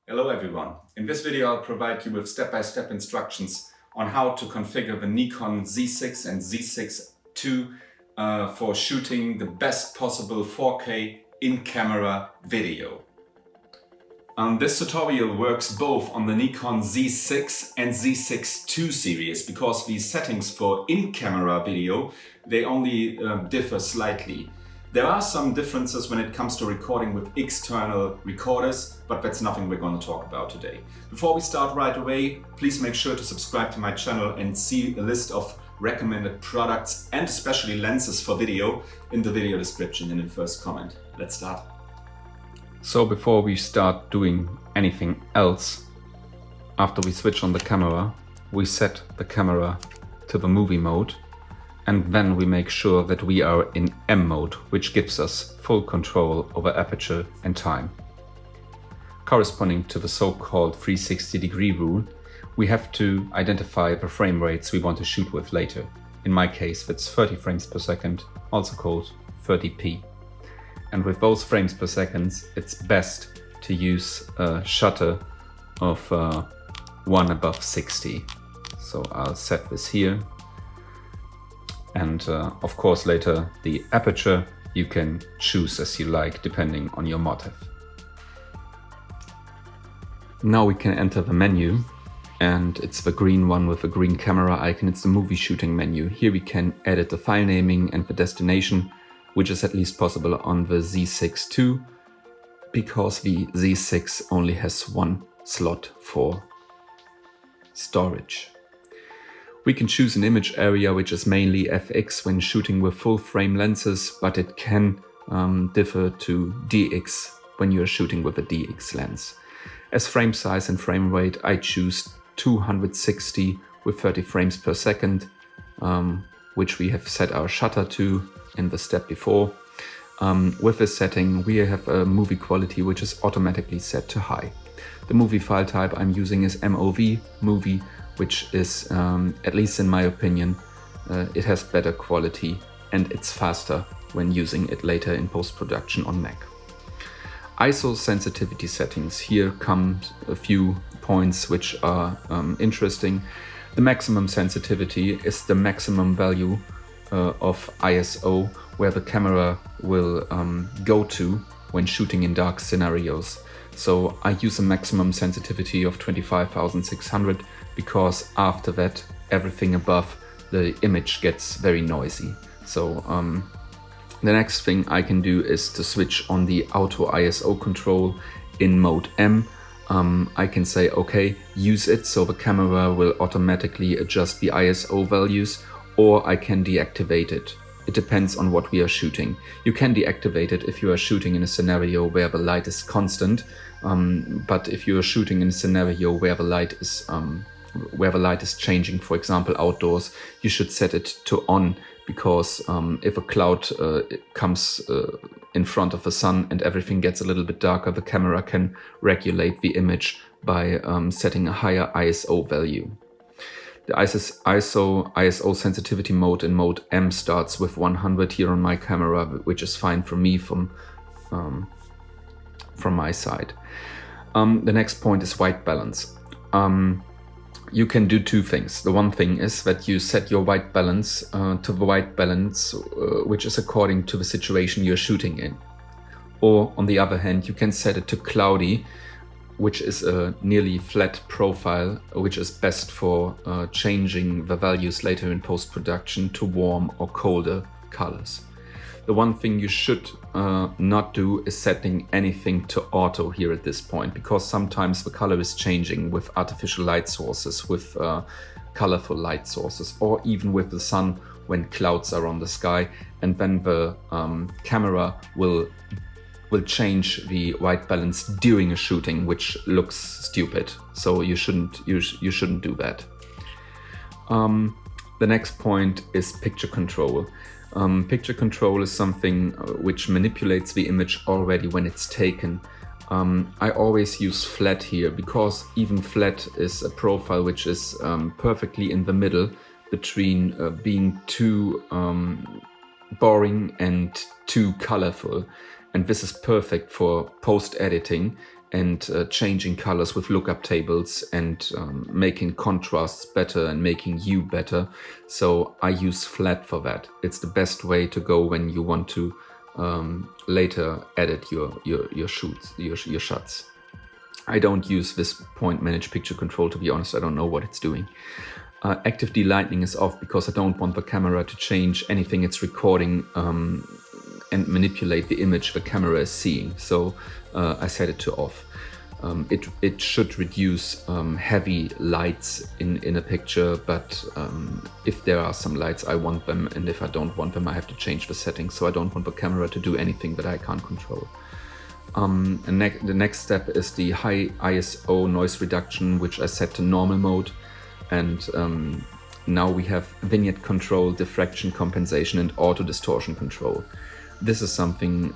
Hello everyone. In this video I'll provide you with step-by-step instructions on how to configure the Nikon Z6 and Z6 II for shooting the best possible 4K in-camera video. This tutorial works both on the Nikon Z6 and Z6 II series because these settings for in-camera video, they only differ slightly. There are some differences when it comes to recording with external recorders, but that's nothing we're going to talk about today. Before we start right away, please make sure to subscribe to my channel and see a list of recommended products and especially lenses for video in the video description in the first comment. Let's start. So before we start doing anything else, after we switch on the camera, we set the camera to the movie mode. And then we make sure that we are in M mode, which gives us full control over aperture and time. Corresponding to the so-called 360-degree rule, we have to identify the frame rates we want to shoot with later. In my case, that's 30 frames per second, also called 30p. And with those frames per second, it's best to use a shutter of 1/60. So I'll set this here. And of course later the aperture you can choose as you like depending on your motive. Now we can enter the menu, and it's the green one with the green camera icon. It's the movie shooting menu. Here we can edit the file naming and the destination, which is at least possible on the Z6 II because the Z6 only has one slot for storage. We can choose an image area which is mainly FX when shooting with full frame lenses, but it can differ to DX when you're shooting with a DX lens. As frame size and frame rate, I choose 260 with 30 frames per second, which we have set our shutter to in the step before. With this setting, we have a movie quality which is automatically set to high. The movie file type I'm using is MOV, movie, which is, at least in my opinion, it has better quality and it's faster when using it later in post-production on Mac. ISO sensitivity settings. Here come a few points which are interesting. The maximum sensitivity is the maximum value of ISO where the camera will go to when shooting in dark scenarios. So I use a maximum sensitivity of 25,600 because after that everything above the image gets very noisy. So the next thing I can do is to switch on the auto ISO control in mode M. I can say okay, use it, so the camera will automatically adjust the ISO values, or I can deactivate it. It depends on what we are shooting. You can deactivate it if you are shooting in a scenario where the light is constant, but if you are shooting in a scenario where the light is changing, for example outdoors, you should set it to on, because if a cloud comes in front of the sun and everything gets a little bit darker, the camera can regulate the image by setting a higher ISO value. The ISO sensitivity mode in mode M starts with 100 here on my camera, which is fine for me from my side. The next point is white balance. You can do two things. The one thing is that you set your white balance to the white balance which is according to the situation you're shooting in. Or on the other hand, you can set it to cloudy, which is a nearly flat profile, which is best for changing the values later in post-production to warm or colder colors. The one thing you should not do is setting anything to auto here at this point, because sometimes the color is changing with artificial light sources, with colorful light sources, or even with the sun when clouds are on the sky, and then the camera will change the white balance during a shooting, which looks stupid. So you shouldn't do that. The next point is picture control. Picture control is something which manipulates the image already when it's taken. I always use flat here because even flat is a profile which is perfectly in the middle between being too boring and too colorful. And this is perfect for post-editing and changing colors with lookup tables and making contrasts better and making hue better. So I use flat for that. It's the best way to go when you want to later edit your shots. I don't use this point manage picture control, to be honest. I don't know what it's doing. Active delighting is off because I don't want the camera to change anything it's recording and manipulate the image the camera is seeing. So I set it to off. It should reduce heavy lights in a picture, but if there are some lights, I want them, and if I don't want them, I have to change the settings. So I don't want the camera to do anything that I can't control. The next step is the high ISO noise reduction, which I set to normal mode. And now we have vignette control, diffraction compensation, and auto distortion control. This is something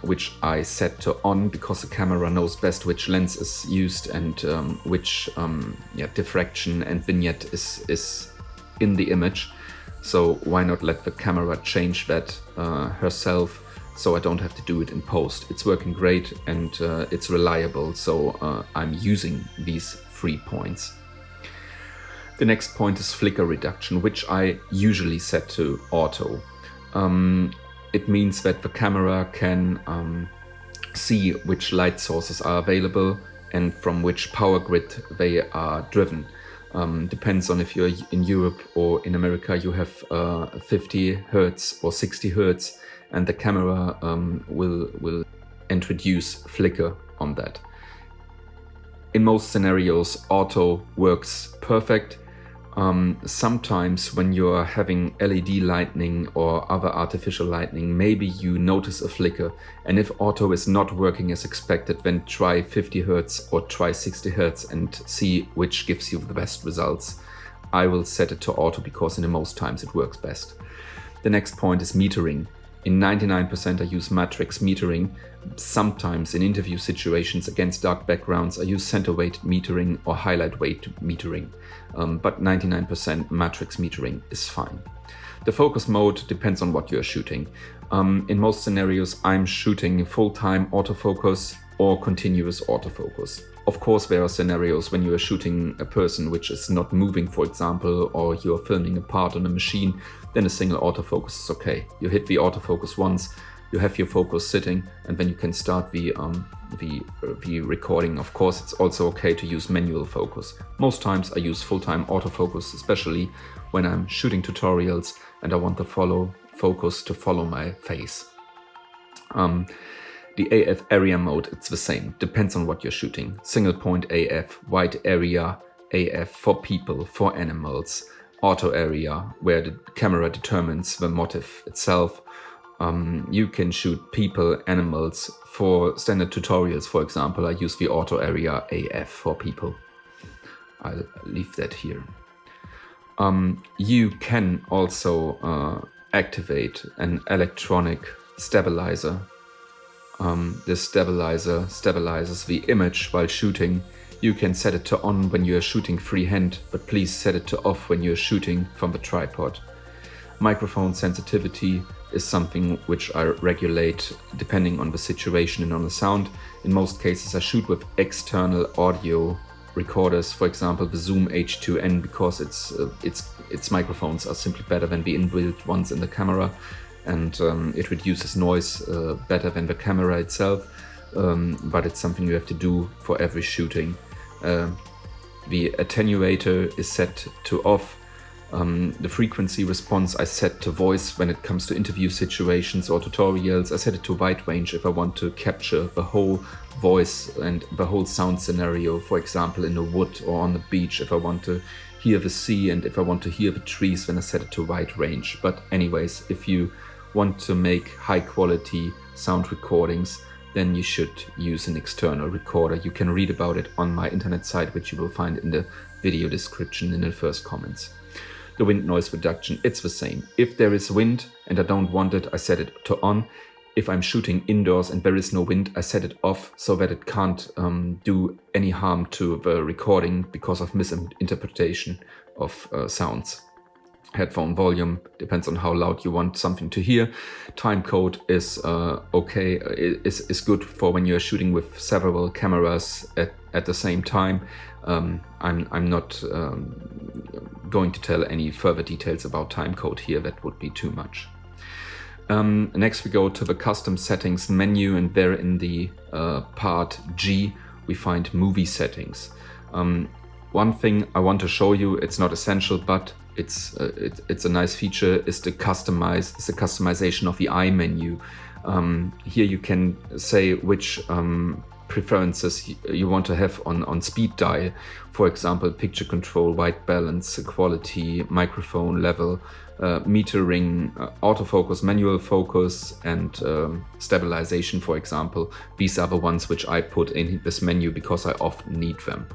which I set to on because the camera knows best which lens is used and which diffraction and vignette is in the image. So why not let the camera change that herself, so I don't have to do it in post. It's working great and it's reliable, so I'm using these 3 points. The next point is flicker reduction, which I usually set to auto. It means that the camera can see which light sources are available and from which power grid they are driven. Depends on if you're in Europe or in America, you have 50 Hertz or 60 Hertz, and the camera will introduce flicker on that. In most scenarios, auto works perfect. Sometimes when you're having LED lighting or other artificial lighting, maybe you notice a flicker, and if auto is not working as expected, then try 50 Hertz or try 60 Hertz and see which gives you the best results. I will set it to auto because in the most times it works best. The next point is metering. In 99% I use matrix metering. Sometimes in interview situations against dark backgrounds I use center weight metering or highlight weight metering, but 99% matrix metering is fine. The focus mode depends on what you're shooting. In most scenarios I'm shooting full-time autofocus or continuous autofocus. Of course there are scenarios when you are shooting a person which is not moving, for example, or you're filming a part on a machine, then a single autofocus is okay. You hit the autofocus once, you have your focus sitting, and then you can start the recording. Our course, it's also okay to use manual focus. Most times I use full-time autofocus, especially when I'm shooting tutorials and I want the focus to follow my face. The AF area mode, it's the same, depends on what you're shooting. Single point AF, wide area AF for people, for animals, auto area, where the camera determines the motif itself. You can shoot people, animals. For standard tutorials, for example, I use the auto area AF for people. I'll leave that here. You can also activate an electronic stabilizer. This stabilizer stabilizes the image while shooting. You can set it to on when you are shooting freehand, but please set it to off when you are shooting from the tripod. Microphone sensitivity is something which I regulate depending on the situation and on the sound. In most cases I shoot with external audio recorders, for example the Zoom H2N, because its microphones are simply better than the inbuilt ones in the camera, and it reduces noise better than the camera itself, but it's something you have to do for every shooting. The attenuator is set to off. The frequency response I set to voice when it comes to interview situations or tutorials. I set it to wide range if I want to capture the whole voice and the whole sound scenario, for example in a wood or on the beach. If I want to hear the sea and if I want to hear the trees, then I set it to wide range. But anyways, if you want to make high quality sound recordings, then you should use an external recorder. You can read about it on my internet site, which you will find in the video description in the first comments. The wind noise reduction, it's the same. If there is wind and I don't want it, I set it to on. If I'm shooting indoors and there is no wind, I set it off so that it can't do any harm to the recording because of misinterpretation of sounds. headphone volume, depends on how loud you want something to hear. Timecode is okay, is good for when you're shooting with several cameras at the same time. I'm not going to tell any further details about timecode here, that would be too much. Next we go to the custom settings menu, and there in the part G we find movie settings. One thing I want to show you, it's not essential, but it's a nice feature, is the customization of the eye menu. Here you can say which preferences you want to have on speed dial. For example, picture control, white balance, quality, microphone level, metering, autofocus, manual focus, and stabilization, for example. These are the ones which I put in this menu because I often need them.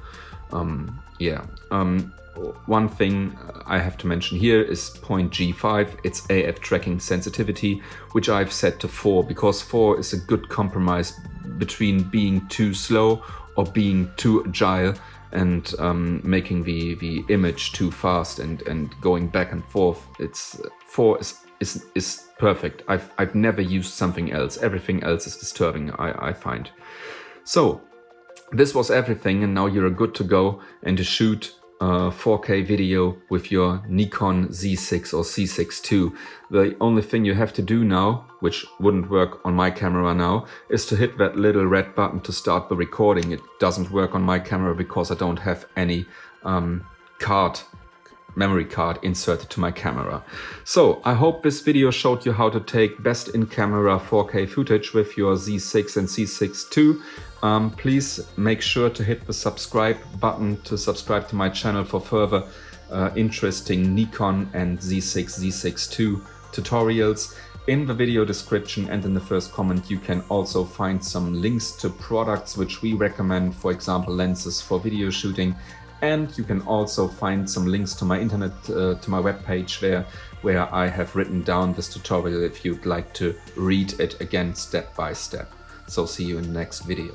One thing I have to mention here is point G5. It's AF tracking sensitivity, which I've set to 4, because 4 is a good compromise between being too slow or being too agile and making the image too fast and going back and forth. 4 is perfect. I've never used something else. Everything else is disturbing, I find. So this was everything, and now you're good to go and to shoot 4K video with your Nikon Z6 or C6 II. The only thing you have to do now, which wouldn't work on my camera now, is to hit that little red button to start the recording. It doesn't work on my camera because I don't have any memory card inserted to my camera. So I hope this video showed you how to take best in camera 4K footage with your Z6 and C6 II. Please make sure to hit the subscribe button to subscribe to my channel for further interesting Nikon and Z6 II tutorials. In the video description and in the first comment you can also find some links to products which we recommend, for example lenses for video shooting, and you can also find some links to my internet, to my webpage there, where I have written down this tutorial if you'd like to read it again step by step. So see you in the next video.